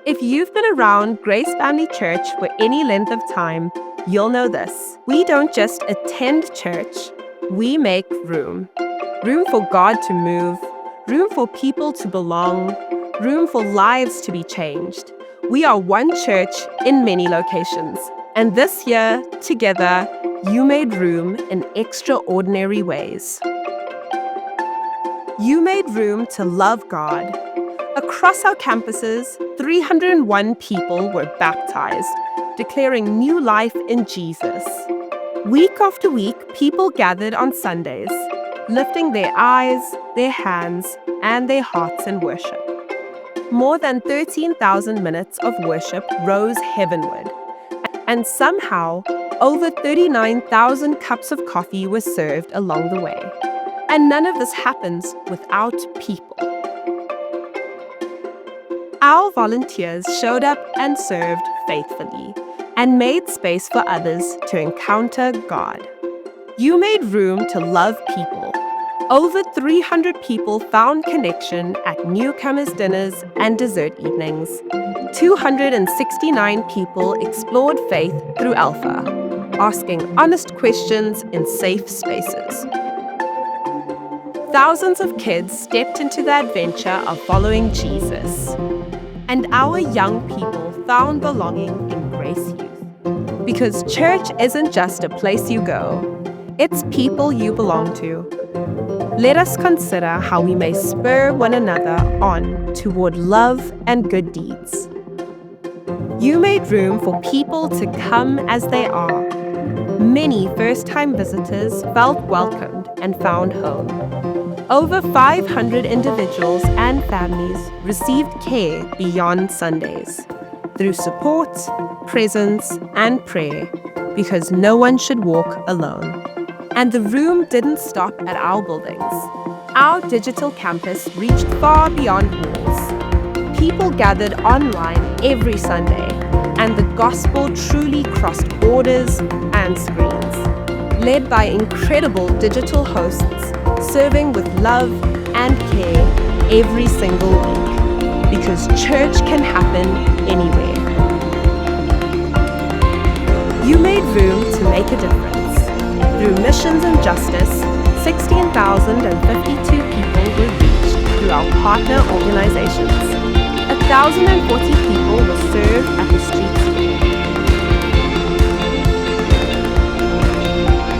If you've been around Grace Family Church for any length of time, you'll know this. We don't just attend church, we make room. Room for God to move, room for people to belong, room for lives to be changed. We are one church in many locations. And this year, together, you made room in extraordinary ways. You made room to love God. Across our campuses, 301 people were baptized, declaring new life in Jesus. Week after week, people gathered on Sundays, lifting their eyes, their hands, and their hearts in worship. More than 13,000 minutes of worship rose heavenward, and somehow, over 39,000 cups of coffee were served along the way. And none of this happens without people. Our volunteers showed up and served faithfully and made space for others to encounter God. You made room to love people. Over 300 people found connection at newcomers' dinners and dessert evenings. 269 people explored faith through Alpha, asking honest questions in safe spaces. Thousands of kids stepped into the adventure of following Jesus. And our young people found belonging in Grace Youth. Because church isn't just a place you go, it's people you belong to. Let us consider how we may spur one another on toward love and good deeds. You made room for people to come as they are. Many first-time visitors felt welcomed and found home. Over 500 individuals and families received care beyond Sundays through support, presence, and prayer, because no one should walk alone. And the room didn't stop at our buildings. Our digital campus reached far beyond walls. People gathered online every Sunday, and the gospel truly crossed borders and screens. Led by incredible digital hosts, serving with love and care every single week, because church can happen anywhere. You made room to make a difference. Through missions and justice, 16,052 people were reached through our partner organizations. 1,040 people were served at the street school.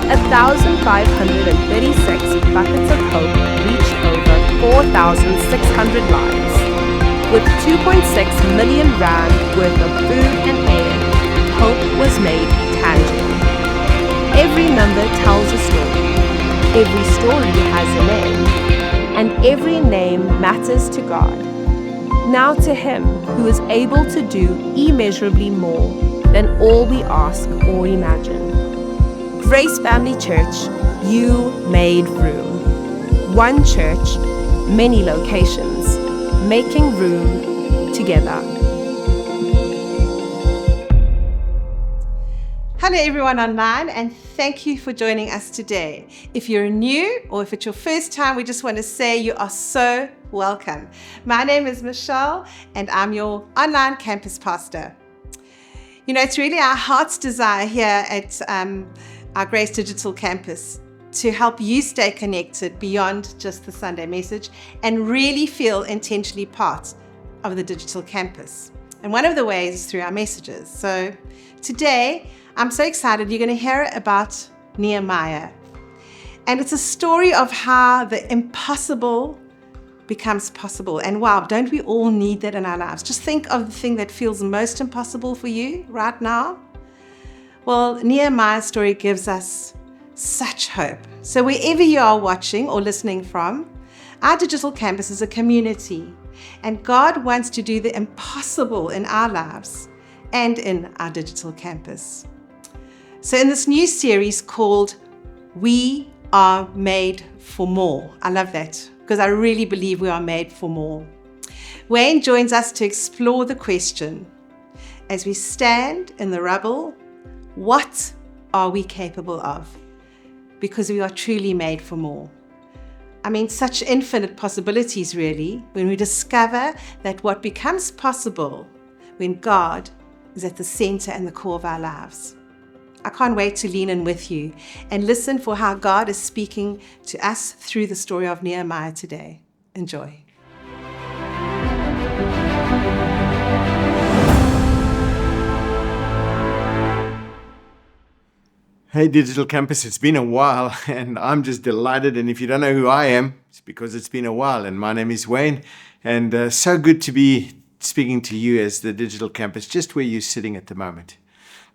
1,536 buckets of hope reached over 4,600 lives. With 2.6 million rand worth of food and aid, hope was made tangible. Every number tells a story. Every story has a name. And every name matters to God. Now to Him who is able to do immeasurably more than all we ask or imagine. Grace Family Church, you made room. One church, many locations, making room together. Hello everyone online, and thank you for joining us today. If you're new or if it's your first time, we just want to say you are so welcome. My name is Michelle and I'm your online campus pastor. You know, it's really our heart's desire here at our Grace Digital Campus to help you stay connected beyond just the Sunday message and really feel intentionally part of the digital campus. And one of the ways is through our messages. So today, I'm so excited you're going to hear about Nehemiah. And it's a story of how the impossible becomes possible. And wow, don't we all need that in our lives? Just think of the thing that feels most impossible for you right now. Well, Nehemiah's story gives us such hope. So wherever you are watching or listening from, our digital campus is a community. And God wants to do the impossible in our lives and in our digital campus. So in this new series called We Are Made for More. I love that because I really believe we are made for more. Wayne joins us to explore the question, as we stand in the rubble, what are we capable of? Because we are truly made for more. I mean, such infinite possibilities really, when we discover that what becomes possible when God is at the center and the core of our lives. I can't wait to lean in with you and listen for how God is speaking to us through the story of Nehemiah today. Enjoy. Hey, Digital Campus, it's been a while and I'm just delighted. And if you don't know who I am, it's because it's been a while. And my name is Wayne, and so good to be speaking to you as the Digital Campus, just where you're sitting at the moment.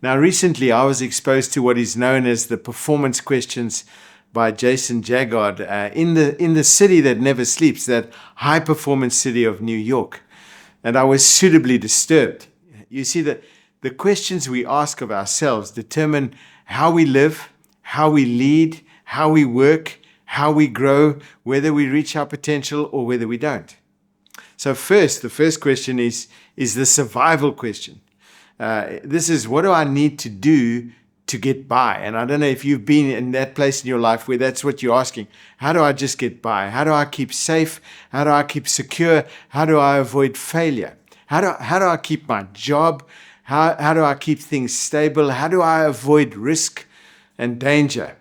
Now, recently I was exposed to what is known as the performance questions by Jason Jaggard in the city that never sleeps, that high performance city of New York. And I was suitably disturbed. You see, that the questions we ask of ourselves determine how we live, how we lead, how we work, how we grow, whether we reach our potential or whether we don't. So the first question is the survival question. This is, what do I need to do to get by? And I don't know if you've been in that place in your life where that's what you're asking. How do I just get by? How do I keep safe? How do I keep secure? How do I avoid failure? How do I keep my job? How do I keep things stable? How do I avoid risk and danger?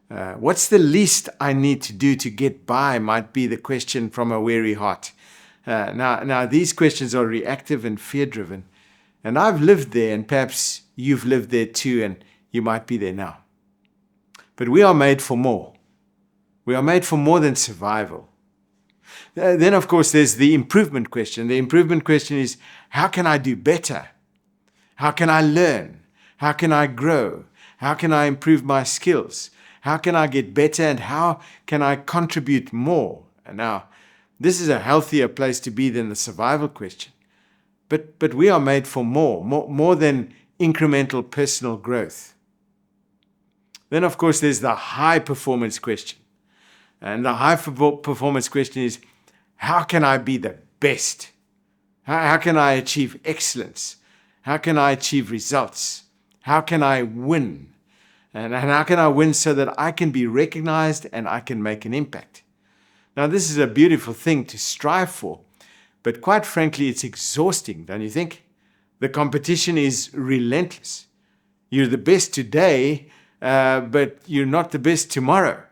What's the least I need to do to get by might be the question from a weary heart. Now, these questions are reactive and fear-driven. And I've lived there, and perhaps you've lived there too, and you might be there now. But we are made for more. We are made for more than survival. Then, of course, there's the improvement question. The improvement question is, how can I do better? How can I learn? How can I grow? How can I improve my skills? How can I get better, and how can I contribute more? And now, this is a healthier place to be than the survival question. But we are made for more than incremental personal growth. Then, of course, there's the high performance question. And the high performance question is, how can I be the best? How can I achieve excellence? How can I achieve results? How can I win? And how can I win so that I can be recognized and I can make an impact? Now, this is a beautiful thing to strive for, but quite frankly, it's exhausting, don't you think? The competition is relentless. You're the best today, but you're not the best tomorrow.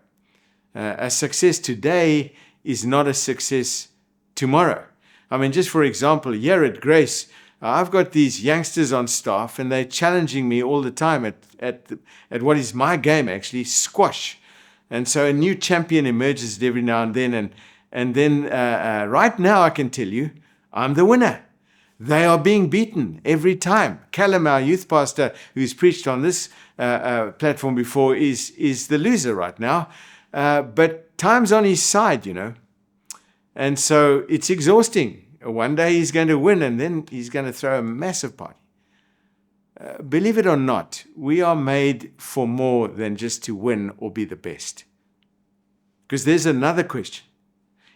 A success today is not a success tomorrow. I mean, just for example, here at Grace, I've got these youngsters on staff, and they're challenging me all the time at what is my game, actually, squash. And so a new champion emerges every now and then. And then right now, I can tell you, I'm the winner. They are being beaten every time. Callum, our youth pastor, who's preached on this platform before, is the loser right now. But time's on his side, you know. And so it's exhausting. One day he's going to win, and then he's going to throw a massive party. Believe it or not, we are made for more than just to win or be the best. Because there's another question.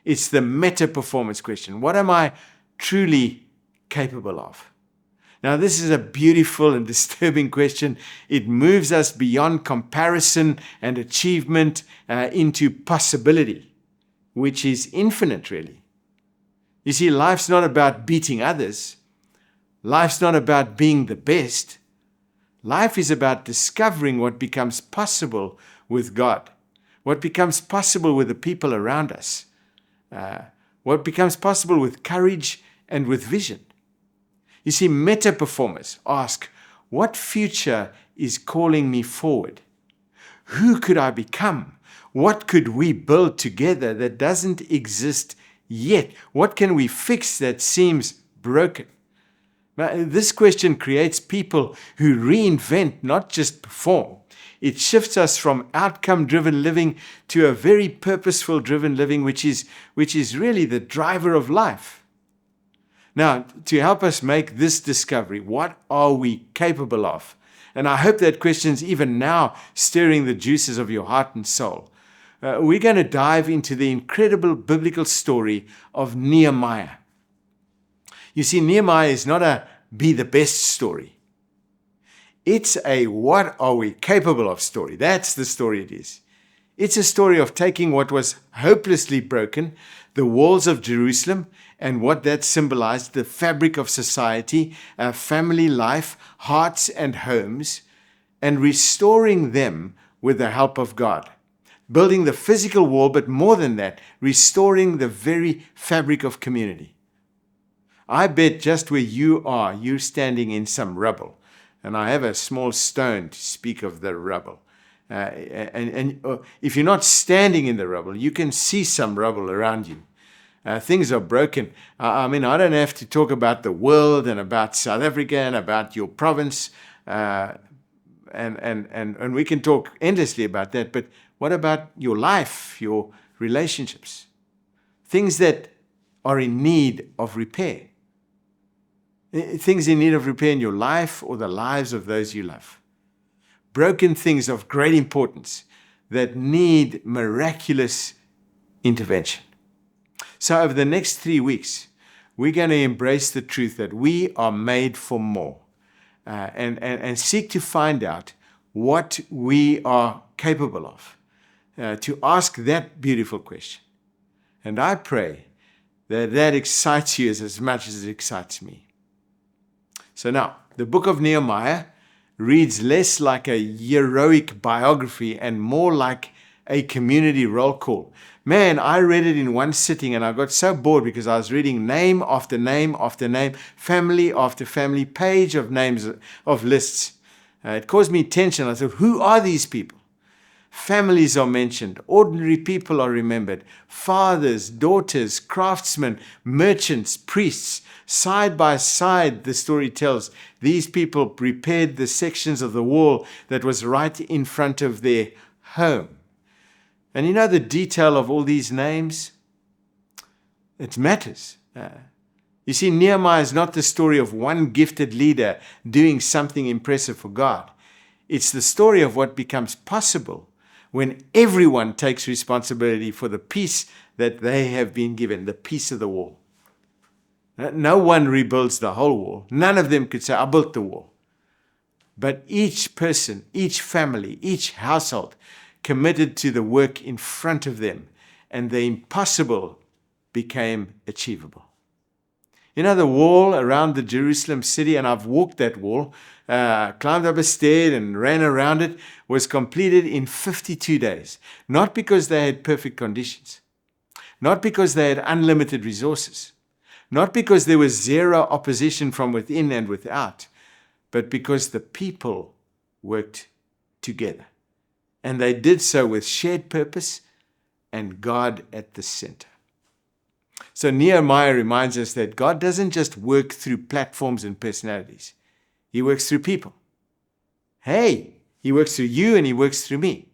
It's the meta-performance question. What am I truly capable of? Now, this is a beautiful and disturbing question. It moves us beyond comparison and achievement into possibility, which is infinite, really. You see, life's not about beating others. Life's not about being the best. Life is about discovering what becomes possible with God, what becomes possible with the people around us, what becomes possible with courage and with vision. You see, meta performers ask, what future is calling me forward? Who could I become? What could we build together that doesn't exist yet? What can we fix that seems broken? Now, this question creates people who reinvent, not just perform. It shifts us from outcome-driven living to a very purposeful-driven living, which is really the driver of life. Now, to help us make this discovery, what are we capable of? And I hope that question's even now stirring the juices of your heart and soul. We're going to dive into the incredible biblical story of Nehemiah. You see, Nehemiah is not a be the best story. It's a what are we capable of story. That's the story it is. It's a story of taking what was hopelessly broken, the walls of Jerusalem, and what that symbolized, the fabric of society, family life, hearts and homes, and restoring them with the help of God. Building the physical wall, but more than that, restoring the very fabric of community. I bet just where you are, you're standing in some rubble. And I have a small stone to speak of the rubble. And if you're not standing in the rubble, you can see some rubble around you. Things are broken. I mean, I don't have to talk about the world and about South Africa and about your province. And we can talk endlessly about that. But what about your life, your relationships? Things that are in need of repair. Things in need of repair in your life or the lives of those you love. Broken things of great importance that need miraculous intervention. So over the next 3 weeks, we're going to embrace the truth that we are made for more and seek to find out what we are capable of, to ask that beautiful question. And I pray that that excites you as much as it excites me. So now, the book of Nehemiah reads less like a heroic biography and more like a community roll call. Man, I read it in one sitting and I got so bored because I was reading name after name after name, family after family, page of names of lists. It caused me tension. I thought, who are these people? Families are mentioned. Ordinary people are remembered. Fathers, daughters, craftsmen, merchants, priests. Side by side, the story tells, these people prepared the sections of the wall that was right in front of their home. And you know the detail of all these names? It matters. You see, Nehemiah is not the story of one gifted leader doing something impressive for God. It's the story of what becomes possible when everyone takes responsibility for the piece that they have been given, the piece of the wall. No one rebuilds the whole wall. None of them could say, I built the wall. But each person, each family, each household committed to the work in front of them, and the impossible became achievable. You know, the wall around the Jerusalem city, and I've walked that wall, climbed up a stair and ran around it, was completed in 52 days. Not because they had perfect conditions, not because they had unlimited resources, not because there was zero opposition from within and without, but because the people worked together. And they did so with shared purpose and God at the center. So Nehemiah reminds us that God doesn't just work through platforms and personalities. He works through people. Hey, He works through you and He works through me.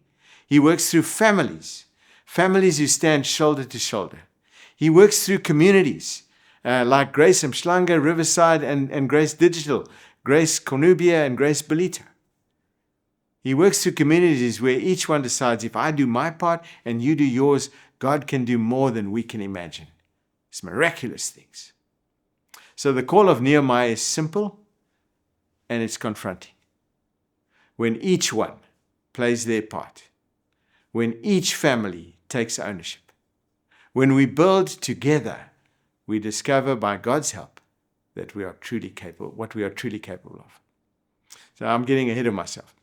He works through families who stand shoulder to shoulder. He works through communities like Grace Mshlanga, Riverside, and Grace Digital, Grace Cornubia, and Grace Belita. He works through communities where each one decides, if I do my part and you do yours, God can do more than we can imagine. It's miraculous things. So the call of Nehemiah is simple and it's confronting. When each one plays their part, when each family takes ownership, when we build together, we discover by God's help that we are truly capable, what we are truly capable of. So I'm getting ahead of myself.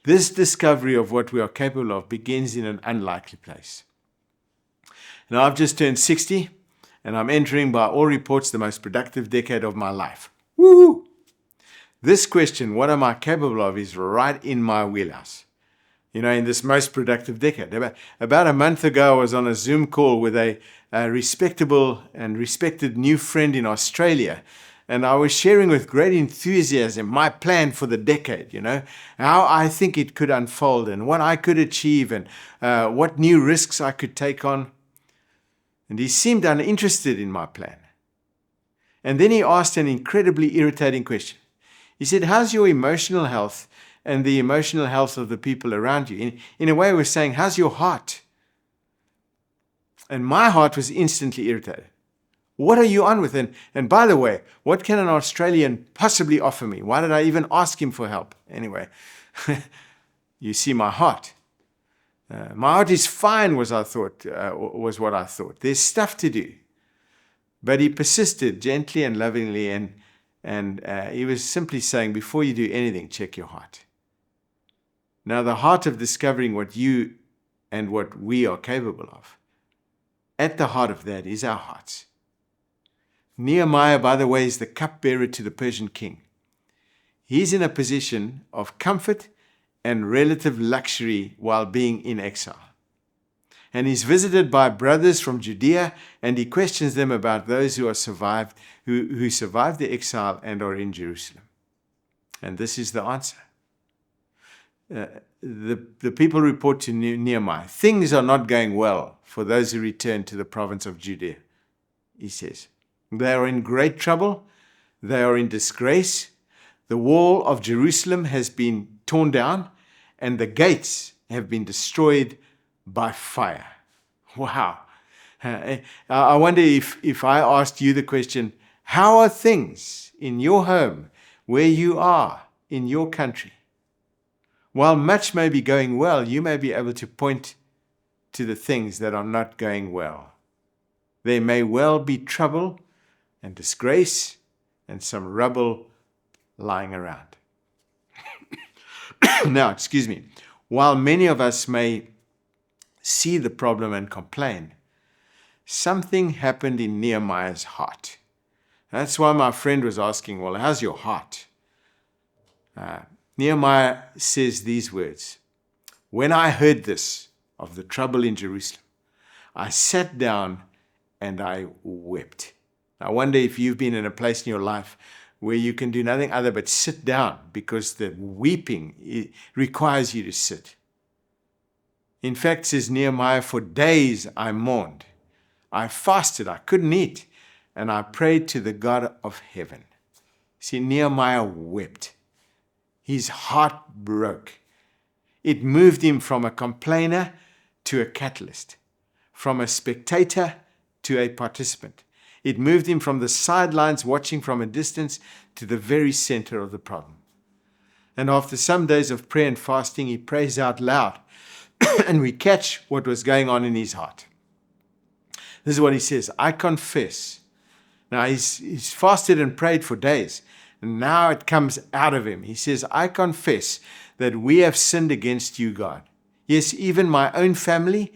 This discovery of what we are capable of begins in an unlikely place. Now, I've just turned 60, and I'm entering, by all reports, the most productive decade of my life. Woo! This question, what am I capable of, is right in my wheelhouse. You know, in this most productive decade. About a month ago, I was on a Zoom call with a respectable and respected new friend in Australia. And I was sharing with great enthusiasm my plan for the decade, you know, how I think it could unfold and what I could achieve and what new risks I could take on. And he seemed uninterested in my plan. And then he asked an incredibly irritating question. He said, how's your emotional health and the emotional health of the people around you? In a way, he was saying, how's your heart? And my heart was instantly irritated. What are you on with? And by the way, what can an Australian possibly offer me? Why did I even ask him for help? Anyway, you see my heart. My heart is fine, was what I thought. There's stuff to do. But he persisted gently and lovingly, and he was simply saying, before you do anything, check your heart. Now, the heart of discovering what you and what we are capable of, at the heart of that is our hearts. Nehemiah, by the way, is the cupbearer to the Persian king. He's in a position of comfort and relative luxury while being in exile. And he's visited by brothers from Judea, and he questions them about those who survived the exile and are in Jerusalem. And this is the answer. The people report to Nehemiah, things are not going well for those who return to the province of Judea, he says. They are in great trouble. They are in disgrace. The wall of Jerusalem has been torn down, and the gates have been destroyed by fire. Wow. I wonder if I asked you the question, how are things in your home, where you are, in your country? While much may be going well, you may be able to point to the things that are not going well. There may well be trouble and disgrace and some rubble lying around. Now, while many of us may see the problem and complain, something happened in Nehemiah's heart. That's why my friend was asking, well, how's your heart? Nehemiah says these words, when I heard this of the trouble in Jerusalem, I sat down and I wept. I wonder if you've been in a place in your life where you can do nothing other but sit down because the weeping requires you to sit. In fact, says Nehemiah, for days I mourned. I fasted, I couldn't eat, and I prayed to the God of heaven. See, Nehemiah wept. His heart broke. It moved him from a complainer to a catalyst, from a spectator to a participant. It moved him from the sidelines watching from a distance to the very center of the problem. And after some days of prayer and fasting, he prays out loud, and we catch what was going on in his heart. This is what he says, I confess. Now, he's fasted and prayed for days, and now it comes out of him. He says, I confess that we have sinned against you, God. Yes, even my own family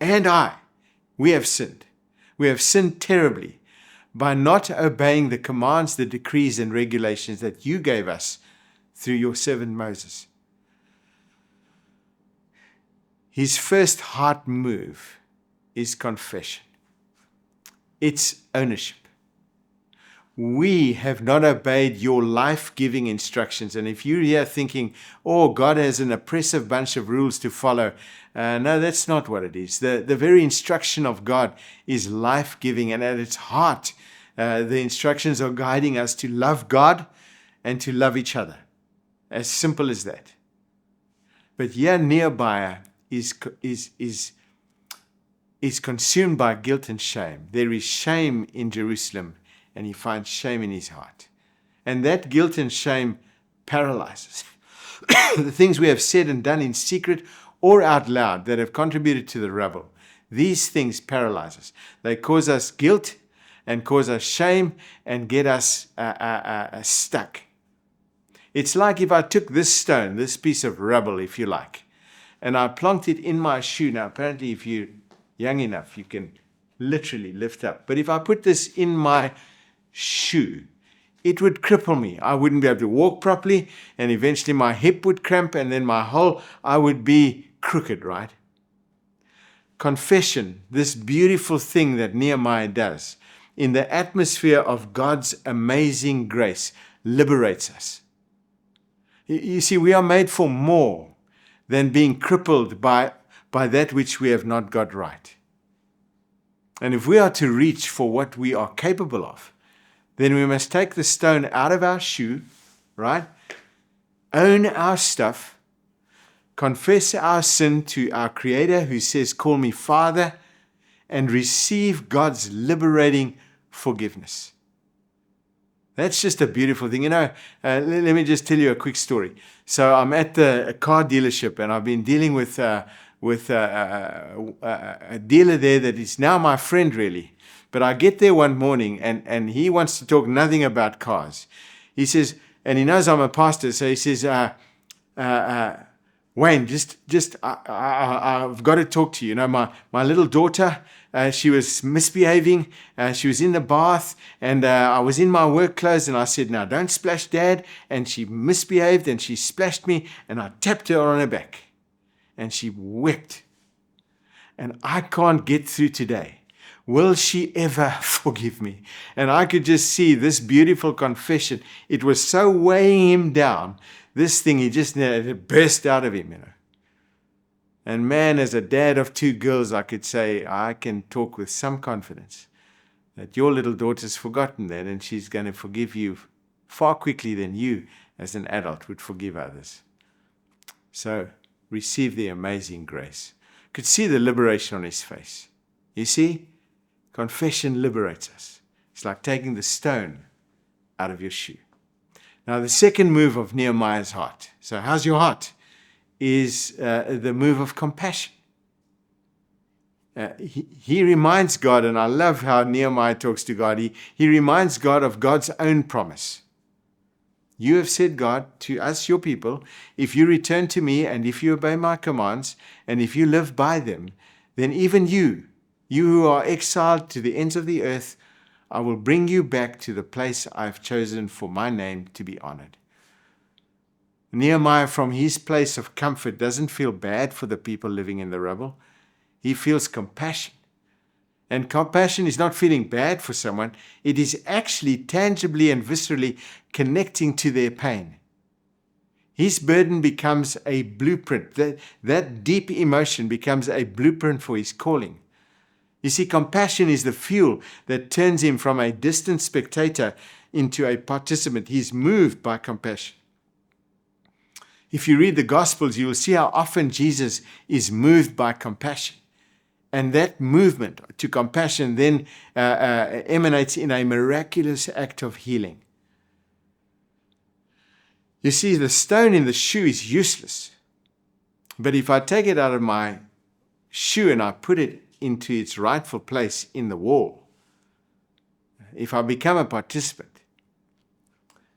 and we have sinned. We have sinned terribly by not obeying the commands, the decrees, and regulations that you gave us through your servant Moses. His first heart move is confession. It's ownership. We have not obeyed your life-giving instructions. And if you're here thinking, oh, God has an oppressive bunch of rules to follow, no, that's not what it is. The very instruction of God is life-giving, and at its heart, the instructions are guiding us to love God and to love each other. As simple as that. But here Nehemiah is consumed by guilt and shame. There is shame in Jerusalem, and he finds shame in his heart. And that guilt and shame paralyzes. The things we have said and done in secret or out loud that have contributed to the rubble, these things paralyze us. They cause us guilt and cause us shame and get us stuck. It's like if I took this stone, this piece of rubble, if you like, and I plonked it in my shoe. Now, apparently, if you're young enough, you can literally lift up. But if I put this in my shoe, it would cripple me. I wouldn't be able to walk properly, and eventually my hip would cramp, and then I would be crooked, right? Confession, this beautiful thing that Nehemiah does, in the atmosphere of God's amazing grace, liberates us. You see, we are made for more than being crippled by that which we have not got right. And if we are to reach for what we are capable of, then we must take the stone out of our shoe, right? Own our stuff, confess our sin to our Creator who says, call me Father, and receive God's liberating forgiveness. That's just a beautiful thing. Let me just tell you a quick story. So I'm at a car dealership, and I've been dealing with with a dealer there that is now my friend, really. But I get there one morning, and he wants to talk nothing about cars. He says, and he knows I'm a pastor, so he says, Wayne, I've got to talk to you. You know, my little daughter, she was misbehaving. She was in the bath, and I was in my work clothes, and I said, "Now, don't splash, Dad." And she misbehaved, and she splashed me, and I tapped her on her back, and she wept. And I can't get through today. Will she ever forgive me? And I could just see this beautiful confession. It was so weighing him down. This thing, it burst out of him, you know. And man, as a dad of 2 girls, I could say, I can talk with some confidence that your little daughter's forgotten that, and she's going to forgive you far quickly than you, as an adult, would forgive others. So, receive the amazing grace. Could see the liberation on his face. You see? Confession liberates us. It's like taking the stone out of your shoe. Now, the second move of Nehemiah's heart. So, how's your heart? Is the move of compassion. He reminds God, and I love how Nehemiah talks to God. He reminds God of God's own promise. You have said, God, to us, your people, if you return to me and if you obey my commands and if you live by them, then even you who are exiled to the ends of the earth, I will bring you back to the place I've chosen for my name to be honored. Nehemiah, from his place of comfort, doesn't feel bad for the people living in the rubble. He feels compassion. And compassion is not feeling bad for someone. It is actually tangibly and viscerally connecting to their pain. His burden becomes a blueprint. That deep emotion becomes a blueprint for his calling. You see, compassion is the fuel that turns him from a distant spectator into a participant. He's moved by compassion. If you read the Gospels, you will see how often Jesus is moved by compassion. And that movement to compassion then emanates in a miraculous act of healing. You see, the stone in the shoe is useless. But if I take it out of my shoe and I put it into its rightful place in the wall, if I become a participant,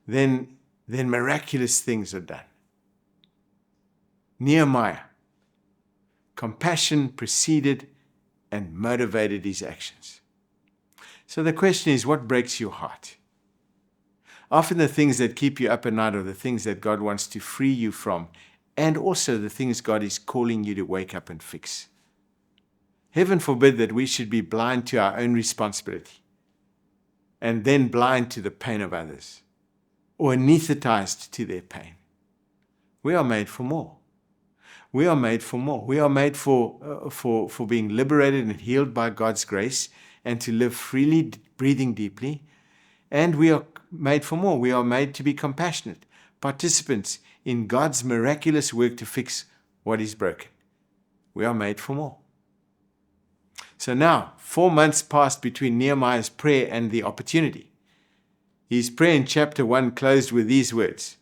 then miraculous things are done. Nehemiah, compassion preceded and motivated his actions. So the question is, what breaks your heart? Often the things that keep you up at night are the things that God wants to free you from, and also the things God is calling you to wake up and fix. Heaven forbid that we should be blind to our own responsibility and then blind to the pain of others, or anesthetized to their pain. We are made for more. We are made for more. We are made for being liberated and healed by God's grace and to live freely, breathing deeply. And we are made for more. We are made to be compassionate, participants in God's miraculous work to fix what is broken. We are made for more. So now, 4 months passed between Nehemiah's prayer and the opportunity. His prayer in chapter 1 closed with these words: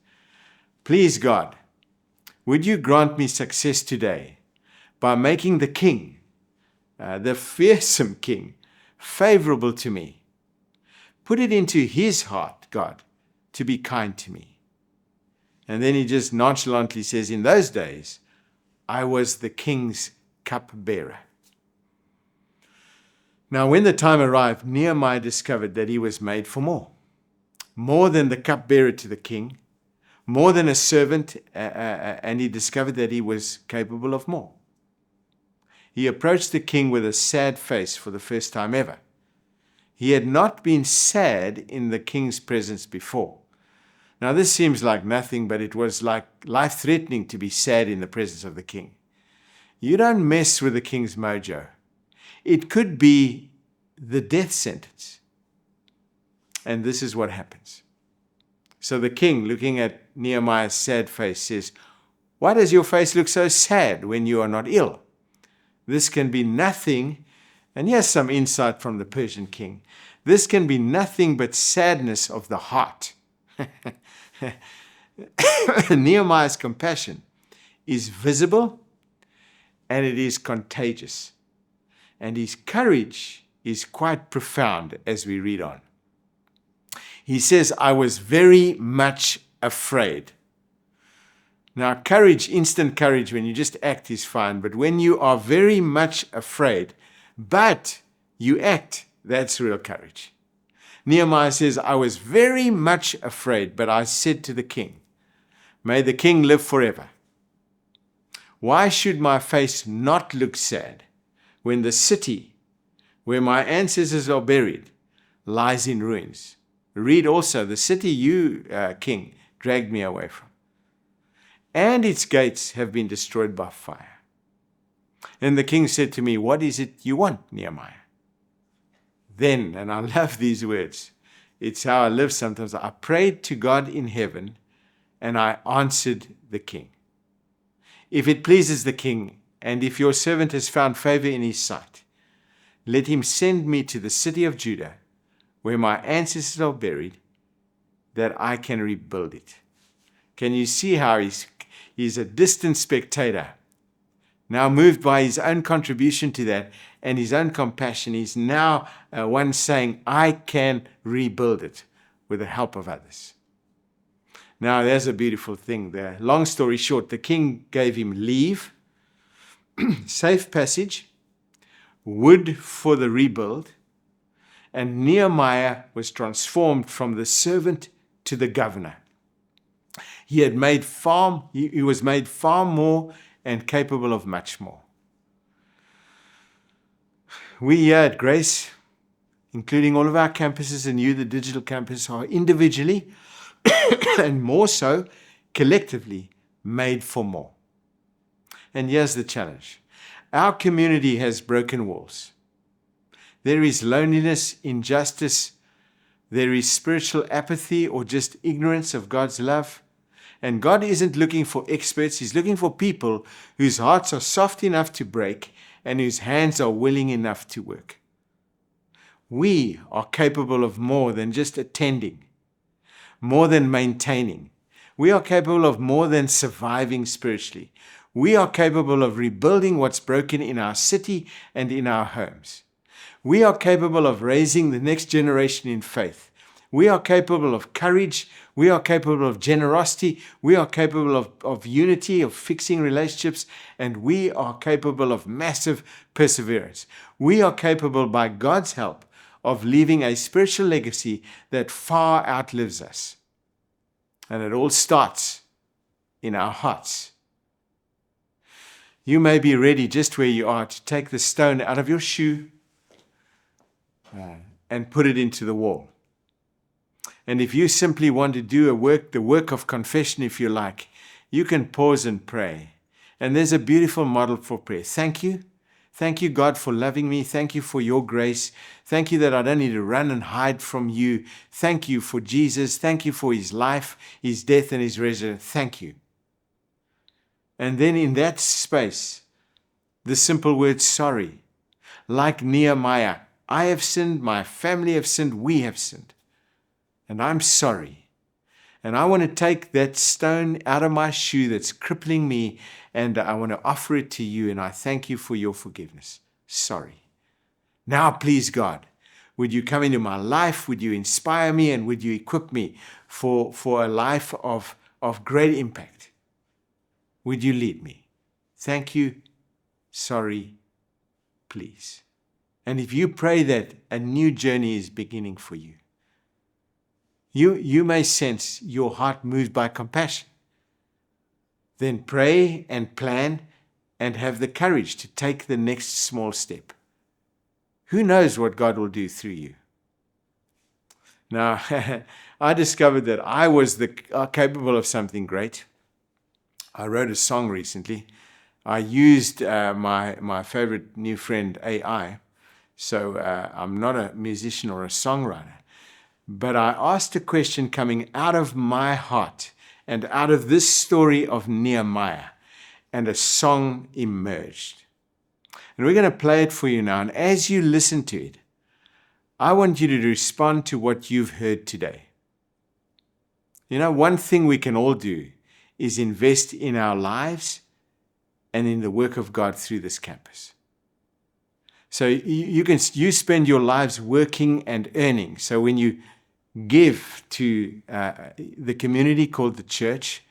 "Please God, would you grant me success today by making the king, the fearsome king, favorable to me? Put it into his heart, God, to be kind to me." And then he just nonchalantly says, "In those days, I was the king's cupbearer." Now, when the time arrived, Nehemiah discovered that he was made for more. More than the cupbearer to the king, more than a servant, and he discovered that he was capable of more. He approached the king with a sad face for the first time ever. He had not been sad in the king's presence before. Now, this seems like nothing, but it was like life-threatening to be sad in the presence of the king. You don't mess with the king's mojo. It could be the death sentence. And this is what happens. So the king, looking at Nehemiah's sad face, says, "Why does your face look so sad when you are not ill? This can be nothing," and here's some insight from the Persian king, "this can be nothing but sadness of the heart." Nehemiah's compassion is visible and it is contagious. And his courage is quite profound as we read on. He says, I was very much afraid. Now, courage, instant courage, when you just act is fine. But when you are very much afraid, but you act, that's real courage. Nehemiah says, I was very much afraid, but I said to the king, may the king live forever. Why should my face not look sad when the city where my ancestors are buried lies in ruins? Read also, the city you, king, dragged me away from, and its gates have been destroyed by fire. And the king said to me, what is it you want, Nehemiah? Then, and I love these words, it's how I live sometimes, I prayed to God in heaven, and I answered the king. If it pleases the king, and if your servant has found favor in his sight, let him send me to the city of Judah, where my ancestors are buried, that I can rebuild it. Can you see how he's a distant spectator, now moved by his own contribution to that and his own compassion? He's now one saying, I can rebuild it with the help of others. Now, there's a beautiful thing there. Long story short, the king gave him leave, safe passage, wood for the rebuild, and Nehemiah was transformed from the servant to the governor. He was made far more and capable of much more. We here at Grace, including all of our campuses and you, the digital campus, are individually and more so collectively made for more. And here's the challenge. Our community has broken walls. There is loneliness, injustice, there is spiritual apathy or just ignorance of God's love. And God isn't looking for experts. He's looking for people whose hearts are soft enough to break and whose hands are willing enough to work. We are capable of more than just attending, more than maintaining. We are capable of more than surviving spiritually. We are capable of rebuilding what's broken in our city and in our homes. We are capable of raising the next generation in faith. We are capable of courage. We are capable of generosity. We are capable of unity, of fixing relationships, and we are capable of massive perseverance. We are capable, by God's help, of leaving a spiritual legacy that far outlives us. And it all starts in our hearts. You may be ready just where you are to take the stone out of your shoe and put it into the wall. And if you simply want to do the work of confession, if you like, you can pause and pray. And there's a beautiful model for prayer. Thank you. Thank you, God, for loving me. Thank you for your grace. Thank you that I don't need to run and hide from you. Thank you for Jesus. Thank you for his life, his death, and his resurrection. Thank you. And then in that space, the simple word sorry. Like Nehemiah, I have sinned, my family have sinned, we have sinned. And I'm sorry. And I want to take that stone out of my shoe that's crippling me, and I want to offer it to you, and I thank you for your forgiveness. Sorry. Now, please, God, would you come into my life? Would you inspire me, and would you equip me for a life of great impact? Would you lead me? Thank you. Sorry. Please. And if you pray that, a new journey is beginning for you. You may sense your heart moved by compassion. Then pray and plan and have the courage to take the next small step. Who knows what God will do through you? Now, I discovered that I was capable of something great. I wrote a song recently. I used my favorite new friend, AI. So I'm not a musician or a songwriter. But I asked a question coming out of my heart and out of this story of Nehemiah, and a song emerged. And we're going to play it for you now. And as you listen to it, I want you to respond to what you've heard today. You know, one thing we can all do is invest in our lives and in the work of God through this campus. So you spend your lives working and earning. So when you give to the community called the church,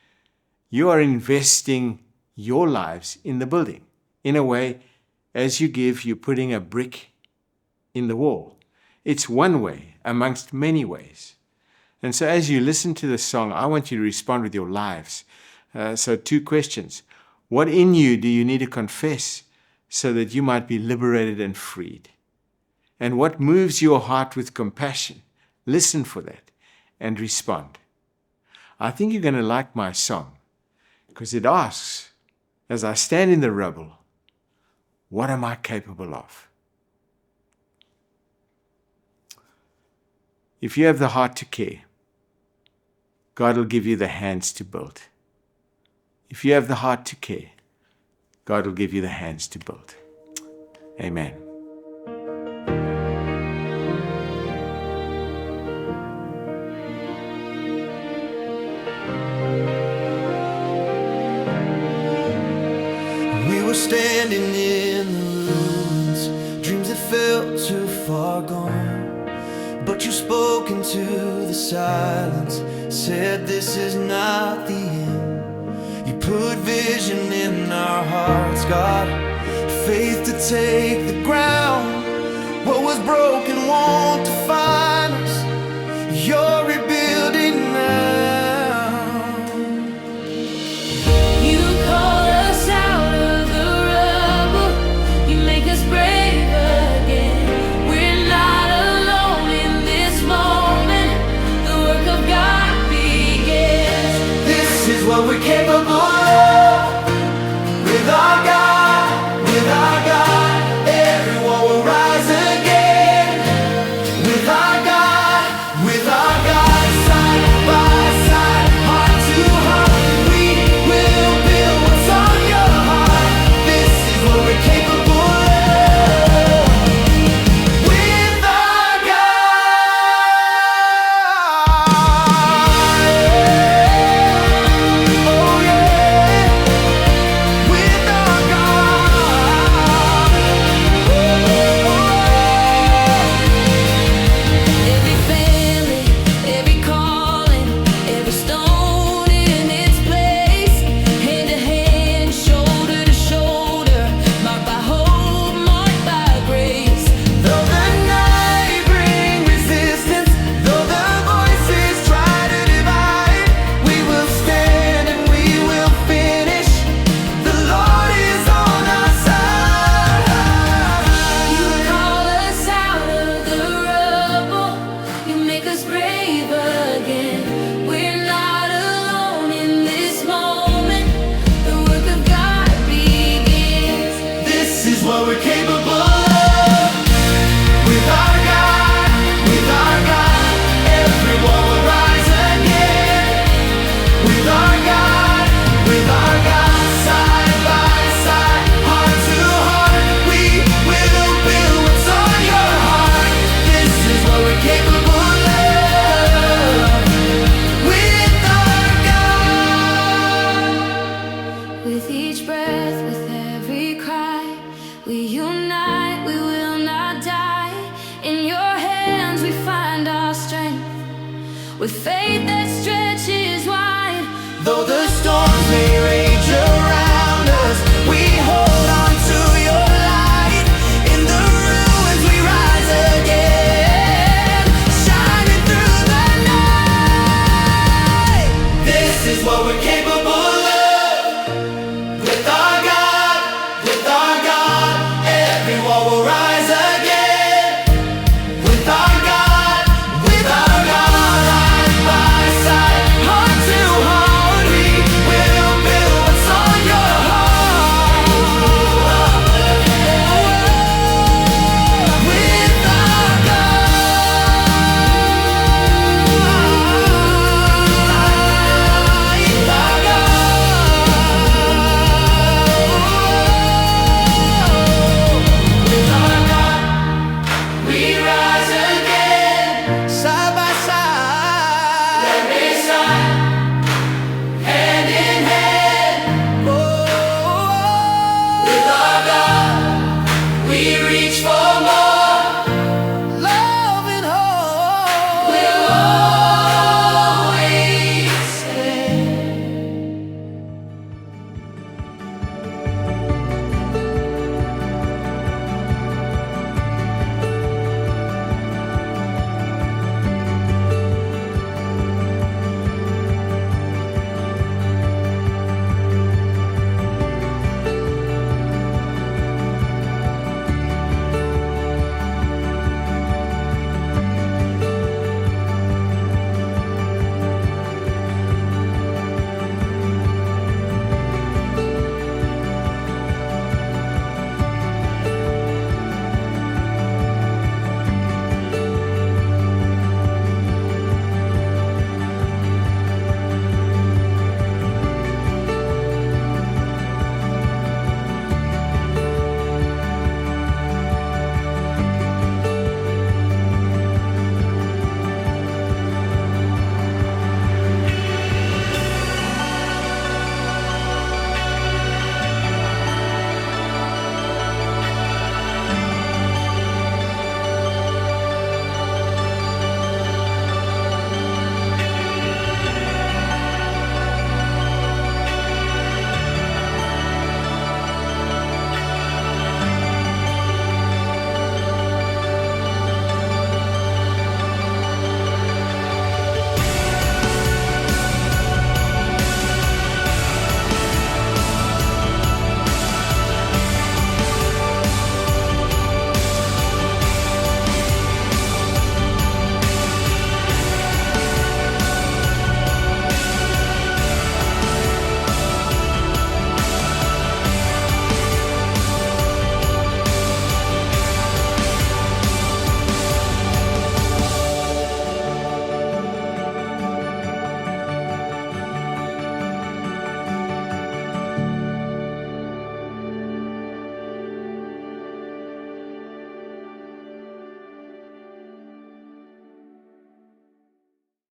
you are investing your lives in the building. In a way, as you give, you're putting a brick in the wall. It's one way amongst many ways. And so as you listen to the song, I want you to respond with your lives. So 2 questions. What in you do you need to confess so that you might be liberated and freed? And what moves your heart with compassion? Listen for that and respond. I think you're going to like my song because it asks, as I stand in the rubble, what am I capable of? If you have the heart to care, God will give you the hands to build. If you have the heart to care, God will give you the hands to build. Amen. We were standing in the ruins, dreams that felt too far gone. But you spoke into the silence, said this is not the end. You put vision in our hearts, God, faith to take the ground. What was broken won't define us, you're rebuilding now. You call us out of the rubble, you make us brave again. We're not alone in this moment, the work of God begins. This is what we're capable of, with our God, with our God. Everyone will rise again, with our God, with our God. Side by side, heart to heart, we will build what's on your heart. This is what we're capable of, with our God. Oh yeah, with our God. Every family, every calling, every stone in its place. Hand to hand, shoulder to shoulder, marked by hope, marked by grace. Though the night bring resistance, though the voices try to divide, we will stand and we will finish. The Lord is on our side. You call us out of the rubble, you make us brave again. We're not alone in this moment, the work of God begins. This is what we're capable of, with our God, with our God. Everyone will rise again, with our God, with our God. Side by side, heart to heart, we will build what's on your heart. This is what we're capable of, with our God. With each breath, with every cry, we unite, we will not die. In your hands we find our strength, with faith that stretches wide. Though the storms may rage around us, we hold on to your light. In the ruins we rise again, shining through the night. This is what we're capable